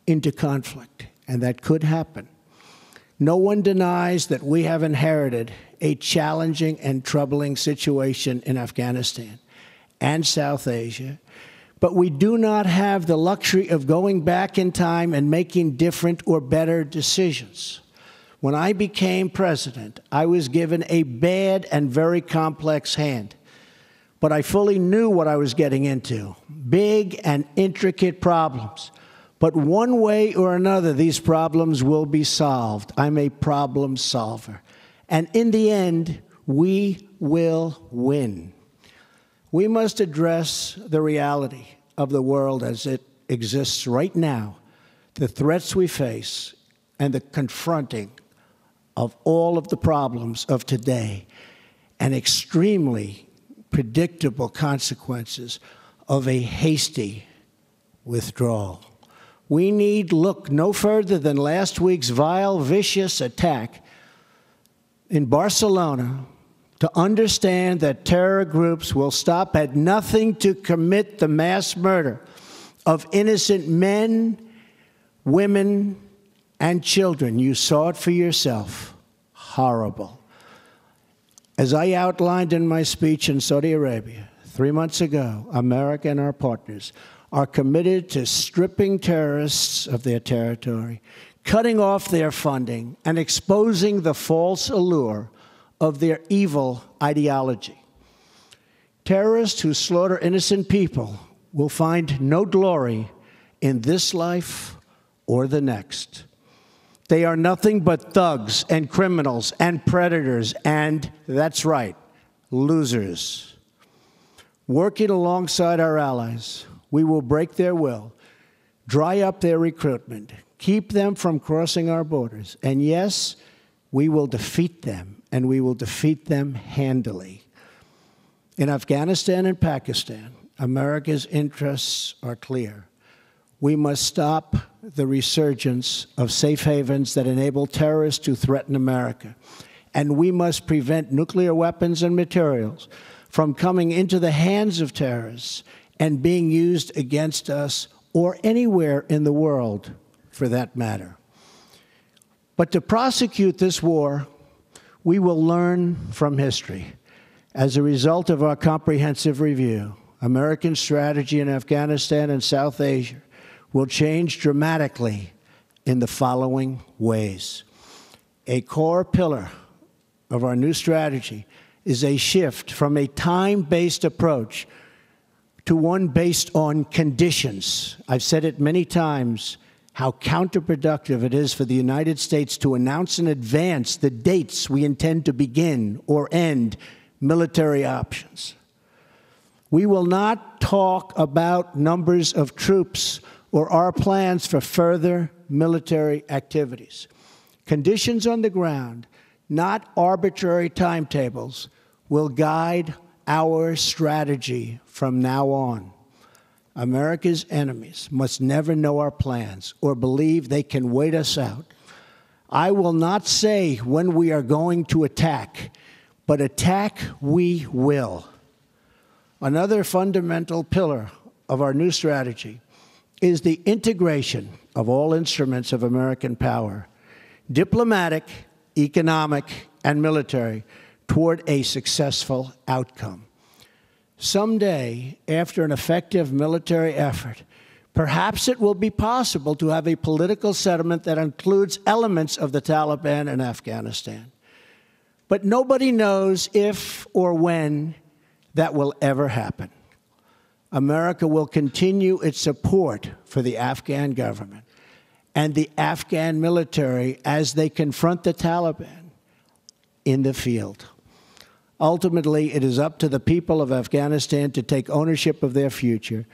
into conflict, and that could happen. No one denies that we have inherited a challenging and troubling situation in Afghanistan and South Asia, but we do not have the luxury of going back in time and making different or better decisions. When I became president, I was given a bad and very complex hand, but I fully knew what I was getting into, big and intricate problems. But one way or another, these problems will be solved. I'm a problem solver. And in the end, we will win. We must address the reality of the world as it exists right now, the threats we face, and the confronting of all of the problems of today, and extremely predictable consequences of a hasty withdrawal. We need look no further than last week's vile, vicious attack in Barcelona to understand that terror groups will stop at nothing to commit the mass murder of innocent men, women, and children. You saw it for yourself. Horrible. As I outlined in my speech in Saudi Arabia 3 months ago, America and our partners are committed to stripping terrorists of their territory, cutting off their funding, and exposing the false allure of their evil ideology. Terrorists who slaughter innocent people will find no glory in this life or the next. They are nothing but thugs and criminals and predators and, that's right, losers. Working alongside our allies, we will break their will, dry up their recruitment, keep them from crossing our borders, and yes, we will defeat them, and we will defeat them handily. In Afghanistan and Pakistan, America's interests are clear. We must stop the resurgence of safe havens that enable terrorists to threaten America, and we must prevent nuclear weapons and materials from coming into the hands of terrorists and being used against us or anywhere in the world, for that matter. But to prosecute this war, we will learn from history. As a result of our comprehensive review, American strategy in Afghanistan and South Asia will change dramatically in the following ways. A core pillar of our new strategy is a shift from a time-based approach to one based on conditions. I've said it many times, how counterproductive it is for the United States to announce in advance the dates we intend to begin or end military options. We will not talk about numbers of troops or our plans for further military activities. Conditions on the ground, not arbitrary timetables, will guide our strategy from now on. America's enemies must never know our plans or believe they can wait us out. I will not say when we are going to attack, but attack we will. Another fundamental pillar of our new strategy is the integration of all instruments of American power, diplomatic, economic, and military, toward a successful outcome. Someday, after an effective military effort, perhaps it will be possible to have a political settlement that includes elements of the Taliban in Afghanistan. But nobody knows if or when that will ever happen. America will continue its support for the Afghan government and the Afghan military as they confront the Taliban in the field. Ultimately, it is up to the people of Afghanistan to take ownership of their future,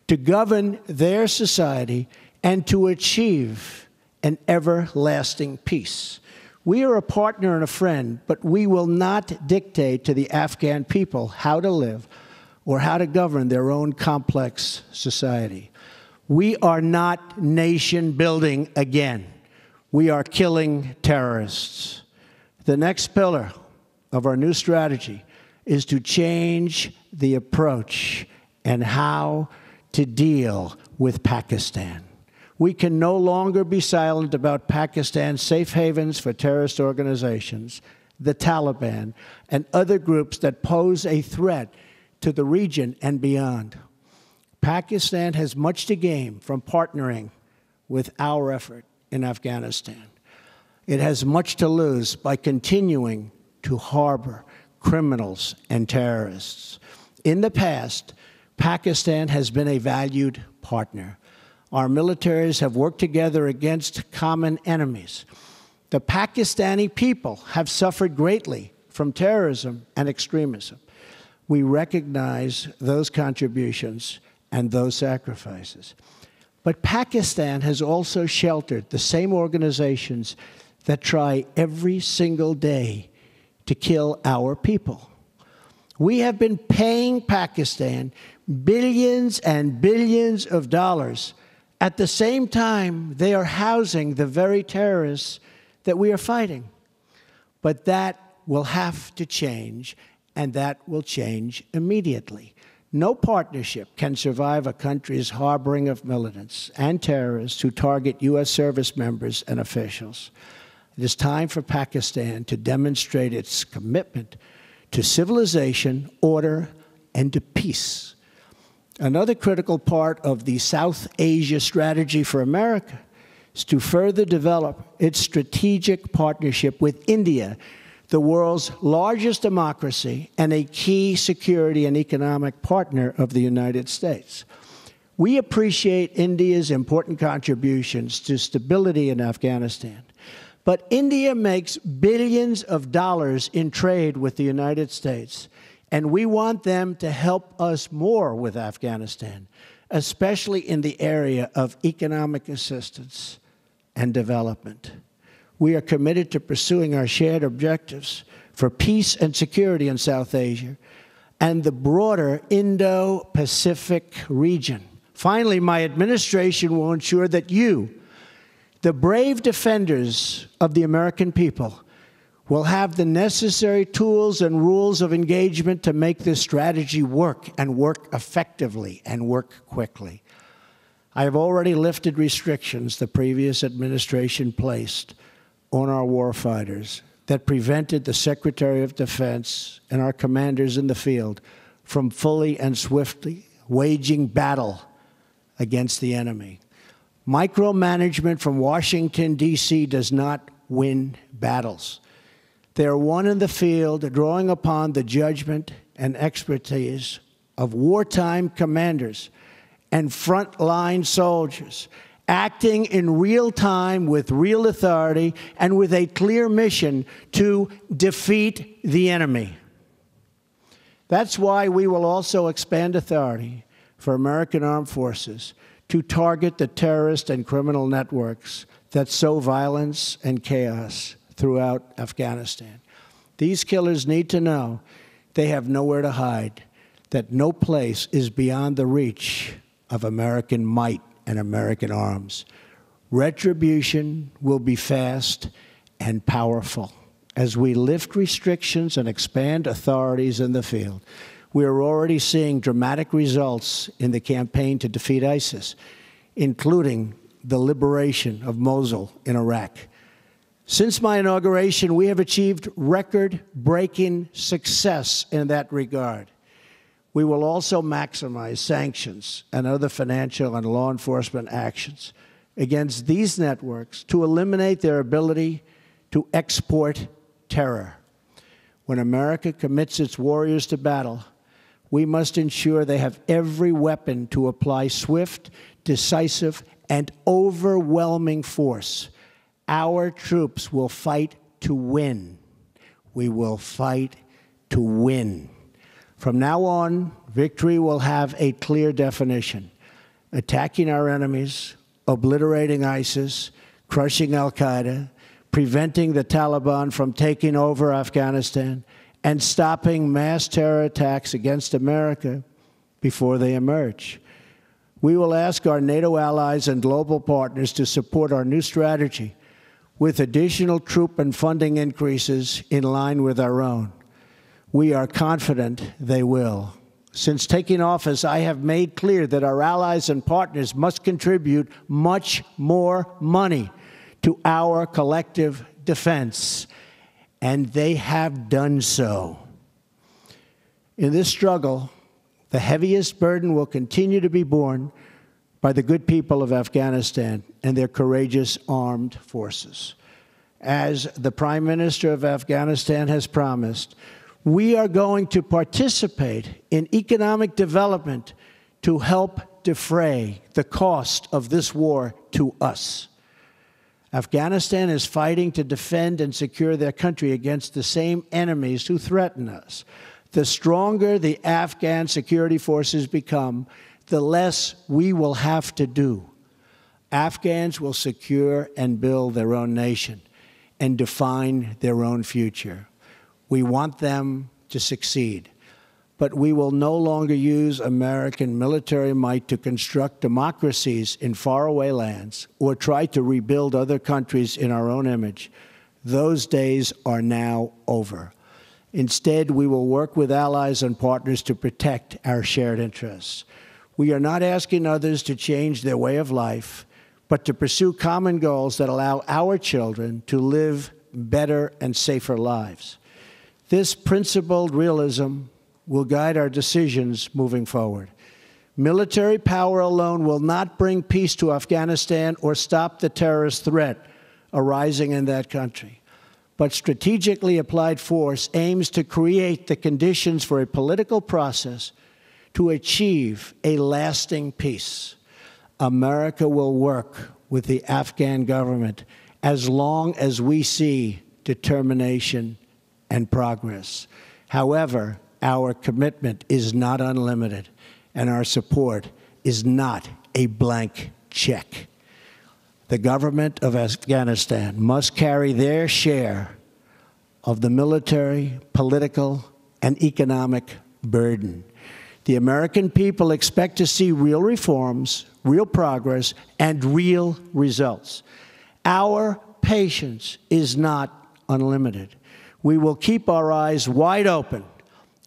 to govern their society, and to achieve an everlasting peace. We are a partner and a friend, but we will not dictate to the Afghan people how to live or how to govern their own complex society. We are not nation building again. We are killing terrorists. The next pillar of our new strategy is to change the approach and how to deal with Pakistan. We can no longer be silent about Pakistan's safe havens for terrorist organizations, the Taliban, and other groups that pose a threat to the region and beyond. Pakistan has much to gain from partnering with our effort in Afghanistan. It has much to lose by continuing to harbor criminals and terrorists. In the past, Pakistan has been a valued partner. Our militaries have worked together against common enemies. The Pakistani people have suffered greatly from terrorism and extremism. We recognize those contributions and those sacrifices. But Pakistan has also sheltered the same organizations that try every single day to kill our people. We have been paying Pakistan billions and billions of dollars. At the same time, they are housing the very terrorists that we are fighting. But that will have to change, and that will change immediately. No partnership can survive a country's harboring of militants and terrorists who target U.S. service members and officials. It is time for Pakistan to demonstrate its commitment to civilization, order, and to peace. Another critical part of the South Asia strategy for America is to further develop its strategic partnership with India, the world's largest democracy and a key security and economic partner of the United States. We appreciate India's important contributions to stability in Afghanistan, but India makes billions of dollars in trade with the United States, and we want them to help us more with Afghanistan, especially in the area of economic assistance and development. We are committed to pursuing our shared objectives for peace and security in South Asia and the broader Indo-Pacific region. Finally, my administration will ensure that you, the brave defenders of the American people, will have the necessary tools and rules of engagement to make this strategy work, and work effectively, and work quickly. I have already lifted restrictions the previous administration placed on our warfighters that prevented the Secretary of Defense and our commanders in the field from fully and swiftly waging battle against the enemy. Micromanagement from Washington, D.C. does not win battles. They are won in the field, drawing upon the judgment and expertise of wartime commanders and frontline soldiers, acting in real time with real authority and with a clear mission to defeat the enemy. That's why we will also expand authority for American armed forces to target the terrorist and criminal networks that sow violence and chaos throughout Afghanistan. These killers need to know they have nowhere to hide, that no place is beyond the reach of American might and American arms. Retribution will be fast and powerful. As we lift restrictions and expand authorities in the field, we are already seeing dramatic results in the campaign to defeat ISIS, including the liberation of Mosul in Iraq. Since my inauguration, we have achieved record-breaking success in that regard. We will also maximize sanctions and other financial and law enforcement actions against these networks to eliminate their ability to export terror. When America commits its warriors to battle, we must ensure they have every weapon to apply swift, decisive, and overwhelming force. Our troops will fight to win. We will fight to win. From now on, victory will have a clear definition: attacking our enemies, obliterating ISIS, crushing al-Qaeda, preventing the Taliban from taking over Afghanistan, and stopping mass terror attacks against America before they emerge. We will ask our NATO allies and global partners to support our new strategy with additional troop and funding increases in line with our own. We are confident they will. Since taking office, I have made clear that our allies and partners must contribute much more money to our collective defense, and they have done so. In this struggle, the heaviest burden will continue to be borne by the good people of Afghanistan and their courageous armed forces. As the Prime Minister of Afghanistan has promised, we are going to participate in economic development to help defray the cost of this war to us. Afghanistan is fighting to defend and secure their country against the same enemies who threaten us. The stronger the Afghan security forces become, the less we will have to do. Afghans will secure and build their own nation and define their own future. We want them to succeed, but we will no longer use American military might to construct democracies in faraway lands or try to rebuild other countries in our own image. Those days are now over. Instead, we will work with allies and partners to protect our shared interests. We are not asking others to change their way of life, but to pursue common goals that allow our children to live better and safer lives. This principled realism will guide our decisions moving forward. Military power alone will not bring peace to Afghanistan or stop the terrorist threat arising in that country. But strategically applied force aims to create the conditions for a political process to achieve a lasting peace. America will work with the Afghan government as long as we see determination and progress. However, our commitment is not unlimited, and our support is not a blank check. The government of Afghanistan must carry their share of the military, political, and economic burden. The American people expect to see real reforms, real progress, and real results. Our patience is not unlimited. We will keep our eyes wide open.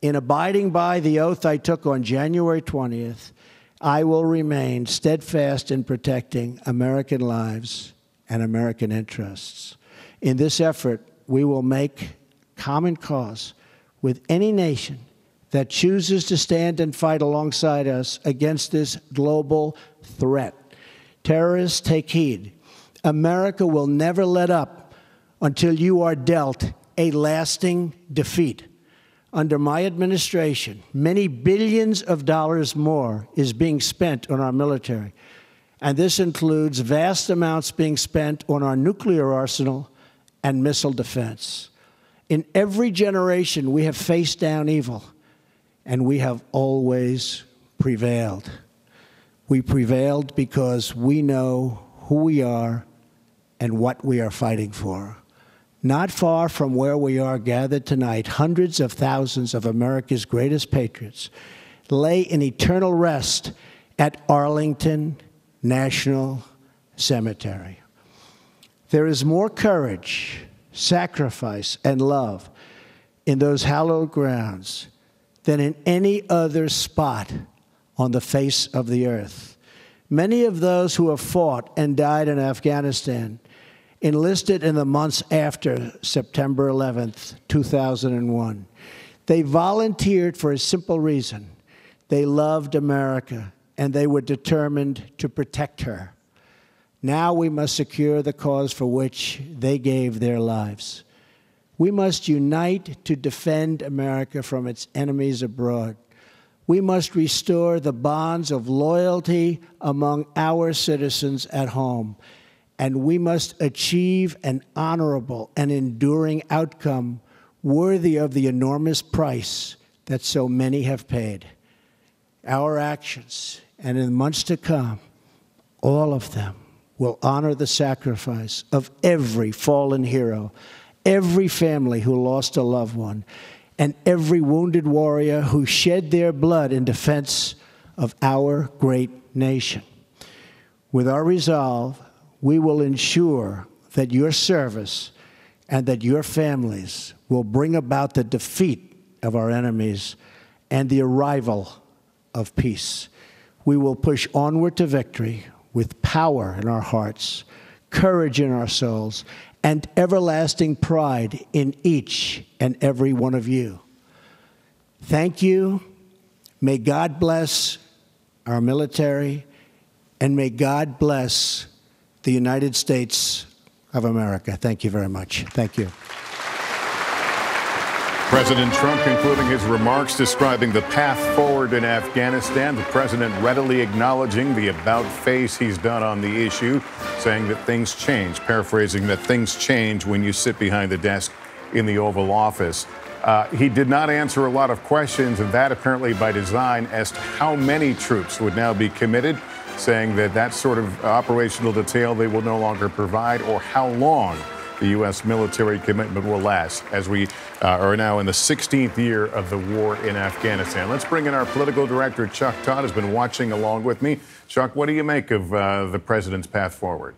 In abiding by the oath I took on January 20th, I will remain steadfast in protecting American lives and American interests. In this effort, we will make common cause with any nation that chooses to stand and fight alongside us against this global threat. Terrorists, take heed. America will never let up until you are dealt a lasting defeat. Under my administration, many billions of dollars more is being spent on our military, and this includes vast amounts being spent on our nuclear arsenal and missile defense. In every generation, we have faced down evil, and we have always prevailed. We prevailed because we know who we are and what we are fighting for. Not far from where we are gathered tonight, hundreds of thousands of America's greatest patriots lay in eternal rest at Arlington National Cemetery. There is more courage, sacrifice, and love in those hallowed grounds than in any other spot on the face of the earth. Many of those who have fought and died in Afghanistan enlisted in the months after September 11th, 2001. They volunteered for a simple reason. They loved America, and they were determined to protect her. Now we must secure the cause for which they gave their lives. We must unite to defend America from its enemies abroad. We must restore the bonds of loyalty among our citizens at home. And we must achieve an honorable and enduring outcome worthy of the enormous price that so many have paid. Our actions, and in months to come, all of them will honor the sacrifice of every fallen hero, every family who lost a loved one, and every wounded warrior who shed their blood in defense of our great nation. With our resolve, we will ensure that your service and that your families will bring about the defeat of our enemies and the arrival of peace. We will push onward to victory with power in our hearts, courage in our souls, and everlasting pride in each and every one of you. Thank you. May God bless our military, and may God bless the United States of America. Thank you very much. Thank you. President Trump concluding his remarks describing the path forward in Afghanistan. The president readily acknowledging the about-face he's done on the issue, saying that things change, paraphrasing that things change when you sit behind the desk in the Oval Office. He did not answer a lot of questions, and that apparently by design, as to how many troops would now be committed, saying that that sort of operational detail they will no longer provide, or how long the U.S. military commitment will last, as we are now in the 16th year of the war in Afghanistan. Let's bring in our political director, Chuck Todd, has been watching along with me. Chuck, what do you make of the president's path forward?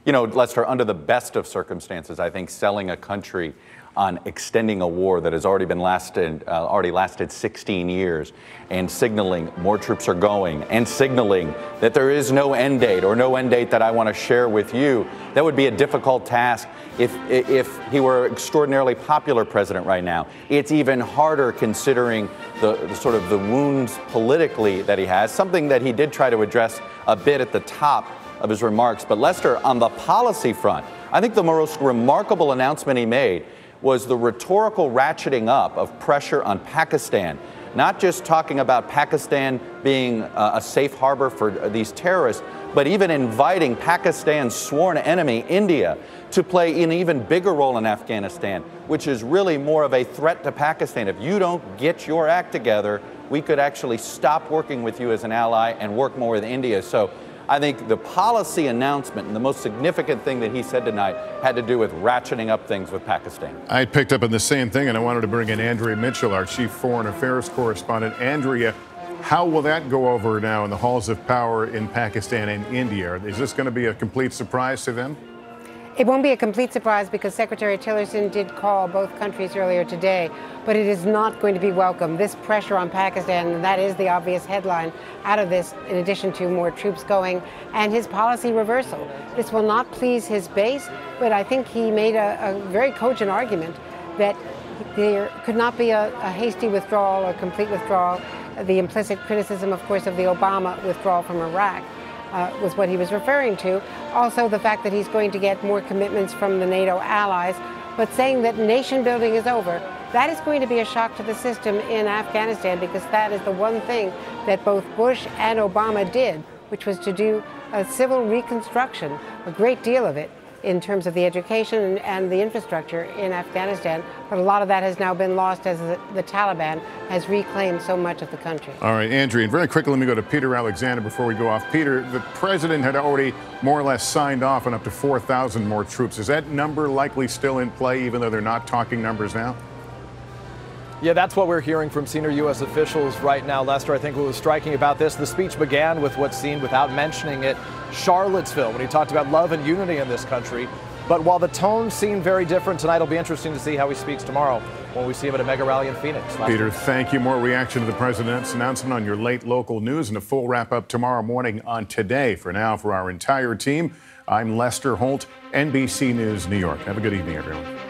You know, Lester, under the best of circumstances, I think selling a country on extending a war that has already lasted 16 years, and signaling more troops are going, and signaling that there is no end date, or no end date that I want to share with you, that would be a difficult task if he were extraordinarily popular president right now. It's even harder considering the sort of the wounds politically that he has, something that he did try to address a bit at the top of his remarks. But Lester, on the policy front, I think the most remarkable announcement he made was the rhetorical ratcheting up of pressure on Pakistan, not just talking about Pakistan being a safe harbor for these terrorists, but even inviting Pakistan's sworn enemy, India, to play an even bigger role in Afghanistan, which is really more of a threat to Pakistan. If you don't get your act together, we could actually stop working with you as an ally and work more with India. So I think the policy announcement and the most significant thing that he said tonight had to do with ratcheting up things with Pakistan. I picked up on the same thing, and I wanted to bring in Andrea Mitchell, our chief foreign affairs correspondent. Andrea, how will that go over now in the halls of power in Pakistan and India? Is this going to be a complete surprise to them? It won't be a complete surprise because Secretary Tillerson did call both countries earlier today, but it is not going to be welcome. This pressure on Pakistan, and that is the obvious headline out of this, in addition to more troops going, and his policy reversal. This will not please his base, but I think he made a very cogent argument that there could not be a hasty withdrawal or complete withdrawal. The implicit criticism, of course, of the Obama withdrawal from Iraq was what he was referring to. Also, the fact that he's going to get more commitments from the NATO allies, but saying that nation building is over. That is going to be a shock to the system in Afghanistan, because that is the one thing that both Bush and Obama did, which was to do a civil reconstruction, a great deal of it, in terms of the education and the infrastructure in Afghanistan. But a lot of that has now been lost as the Taliban has reclaimed so much of the country. All right, Andrea, and very quickly, let me go to Peter Alexander before we go off. Peter, the president had already more or less signed off on up to 4,000 more troops. Is that number likely still in play, even though they're not talking numbers now? Yeah, that's what we're hearing from senior U.S. officials right now, Lester. I think what was striking about this, the speech began with what's seen, without mentioning it, Charlottesville, when he talked about love and unity in this country. But while the tone seemed very different tonight, it'll be interesting to see how he speaks tomorrow when we see him at a mega rally in Phoenix. Peter, thank you. More reaction to the president's announcement on your late local news, and a full wrap-up tomorrow morning on Today. For now, for our entire team, I'm Lester Holt, NBC News, New York. Have a good evening, everyone.